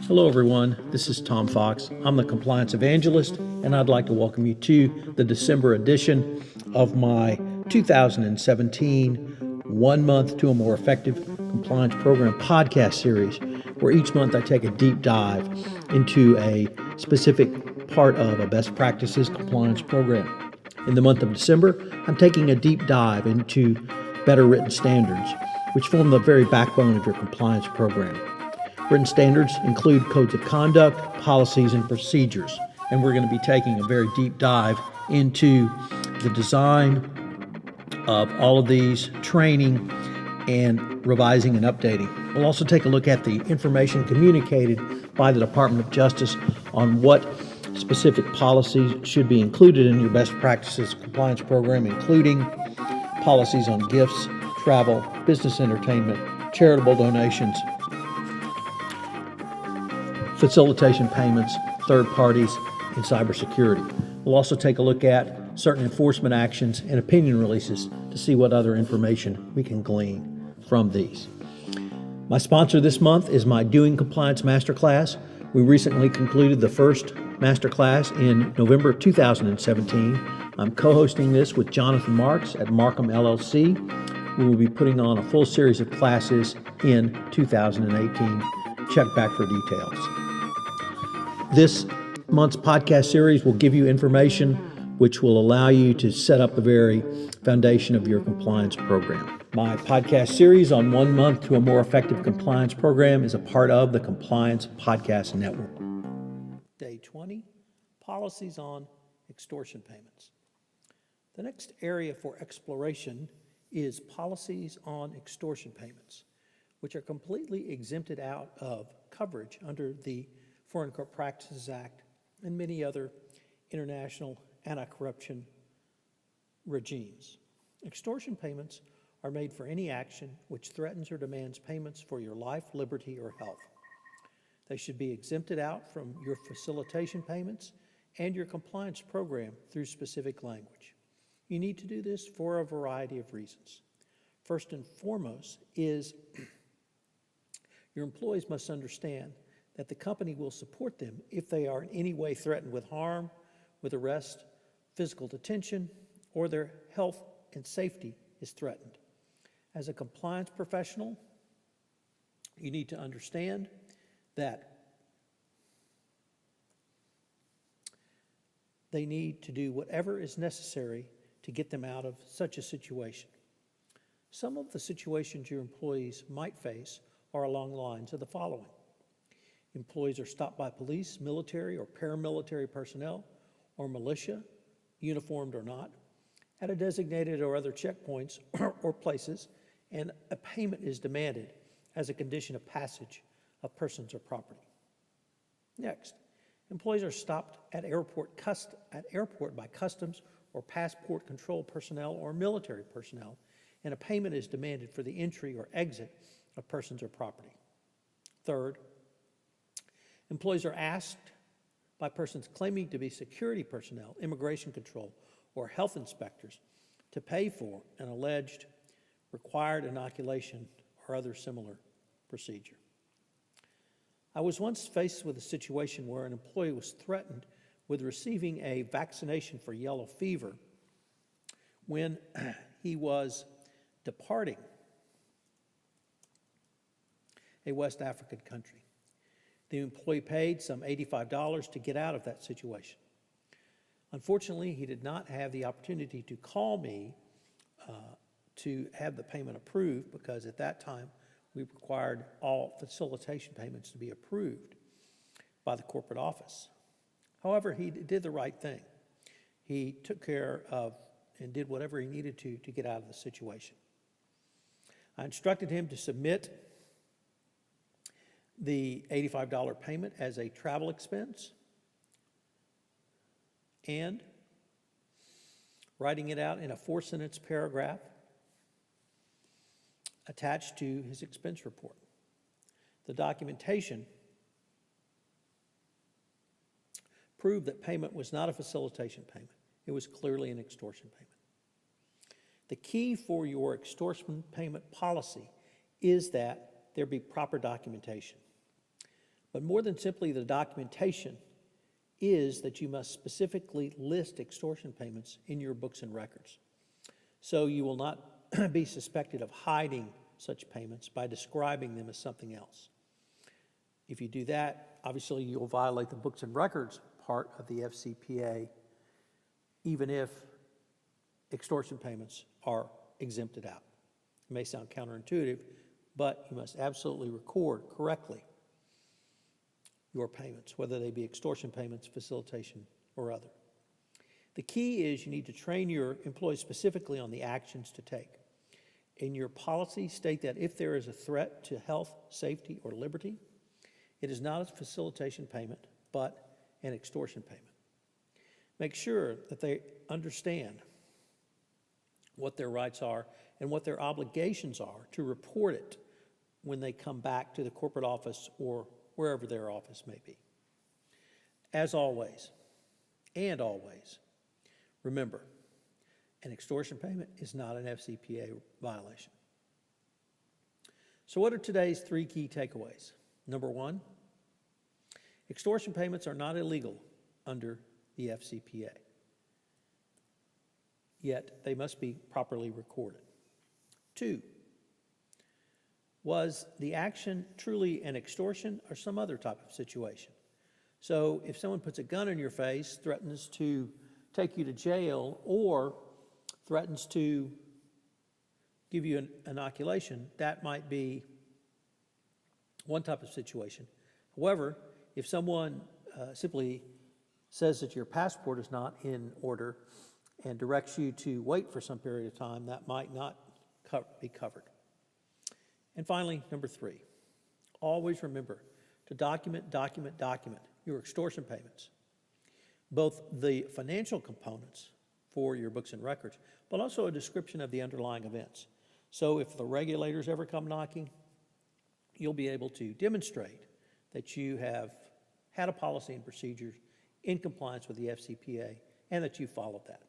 Hello everyone, this is Tom Fox. I'm the Compliance Evangelist, and I'd like to welcome you to the December edition of my 2017 One Month to a More Effective Compliance Program podcast series, where each month I take a deep dive into a specific part of a best practices compliance program. In the month of December, I'm taking a deep dive into better written standards, which form the very backbone of your compliance program. Written standards include codes of conduct, policies, and procedures, and we're going to be taking a very deep dive into the design of all of these, training, and revising and updating. We'll also take a look at the information communicated by the Department of Justice on what specific policies should be included in your best practices compliance program, including policies on gifts, travel, business entertainment, charitable donations, facilitation payments, third parties, and cybersecurity. We'll also take a look at certain enforcement actions and opinion releases to see what other information we can glean from these. My sponsor this month is my Doing Compliance Masterclass. We recently concluded the first masterclass in November 2017. I'm co-hosting this with Jonathan Marks at Markham LLC. We will be putting on a full series of classes in 2018. Check back for details. This month's podcast series will give you information which will allow you to set up the very foundation of your compliance program. My podcast series on 1 month to a more effective compliance program is a part of the Compliance Podcast Network. Day 20, policies on extortion payments. The next area for exploration is policies on extortion payments, which are completely exempted out of coverage under the Foreign Corrupt Practices Act and many other international anti-corruption regimes. Extortion payments are made for any action which threatens or demands payments for your life, liberty, or health. They should be exempted out from your facilitation payments and your compliance program through specific language. You need to do this for a variety of reasons. First and foremost is your employees must understand that the company will support them if they are in any way threatened with harm, with arrest, physical detention, or their health and safety is threatened. As a compliance professional, you need to understand that they need to do whatever is necessary to get them out of such a situation. Some of the situations your employees might face are along the lines of the following. Employees are stopped by police, military, or paramilitary personnel, or militia, uniformed or not, at a designated or other checkpoints or places, and a payment is demanded as a condition of passage of persons or property. Next, employees are stopped at airport by customs or passport control personnel or military personnel, and a payment is demanded for the entry or exit of persons or property. Third, employees are asked by persons claiming to be security personnel, immigration control, or health inspectors to pay for an alleged required inoculation or other similar procedure. I was once faced with a situation where an employee was threatened with receiving a vaccination for yellow fever when he was departing a West African country. The employee paid some $85 to get out of that situation. Unfortunately, he did not have the opportunity to call me to have the payment approved, because at that time we required all facilitation payments to be approved by the corporate office. However, he did the right thing. He took care of and did whatever he needed to get out of the situation. I instructed him to submit the $85 payment as a travel expense and writing it out in a 4-sentence paragraph attached to his expense report. The documentation proved that payment was not a facilitation payment. It was clearly an extortion payment. The key for your extortion payment policy is that there be proper documentation. But more than simply the documentation is that you must specifically list extortion payments in your books and records. So you will not be suspected of hiding such payments by describing them as something else. If you do that, obviously you'll violate the books and records part of the FCPA, even if extortion payments are exempted out. It may sound counterintuitive, but you must absolutely record correctly your payments, whether they be extortion payments, facilitation, or other. The key is you need to train your employees specifically on the actions to take. In your policy, state that if there is a threat to health, safety, or liberty, it is not a facilitation payment, but an extortion payment. Make sure that they understand what their rights are and what their obligations are to report it when they come back to the corporate office or wherever their office may be. As always, and always, remember, an extortion payment is not an FCPA violation. So what are today's 3 key takeaways? Number 1, extortion payments are not illegal under the FCPA, yet they must be properly recorded. 2, was the action truly an extortion or some other type of situation? So if someone puts a gun in your face, threatens to take you to jail, or threatens to give you an inoculation, that might be one type of situation. However, if someone simply says that your passport is not in order and directs you to wait for some period of time, that might not be covered. And finally, number 3, always remember to document your extortion payments, both the financial components for your books and records, but also a description of the underlying events. So if the regulators ever come knocking, you'll be able to demonstrate that you have had a policy and procedures in compliance with the FCPA and that you followed that.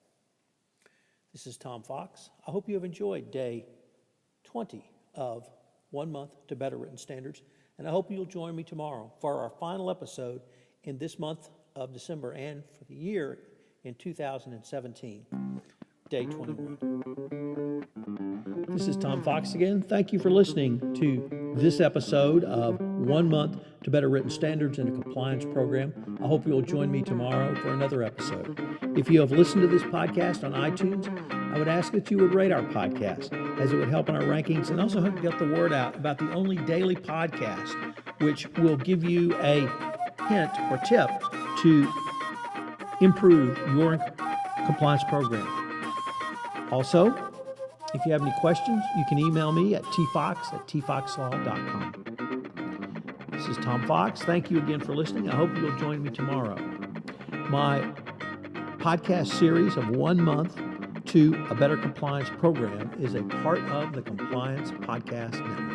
This is Tom Fox. I hope you have enjoyed day 20 of 1 month to better written standards, and I hope you'll join me tomorrow for our final episode in this month of December and for the year in 2017, day 21. This is Tom Fox again. Thank you for listening to this episode of 1 month to better written standards in a compliance program. I hope you'll join me tomorrow for another episode. If you have listened to this podcast on iTunes, I would ask that you would rate our podcast, as it would help in our rankings and also help get the word out about the only daily podcast which will give you a hint or tip to improve your compliance program. Also, if you have any questions, you can email me at tfox@tfoxlaw.com. This is Tom Fox. Thank you again for listening. I hope you'll join me tomorrow. My podcast series of 1 month to a better compliance program is a part of the Compliance Podcast Network.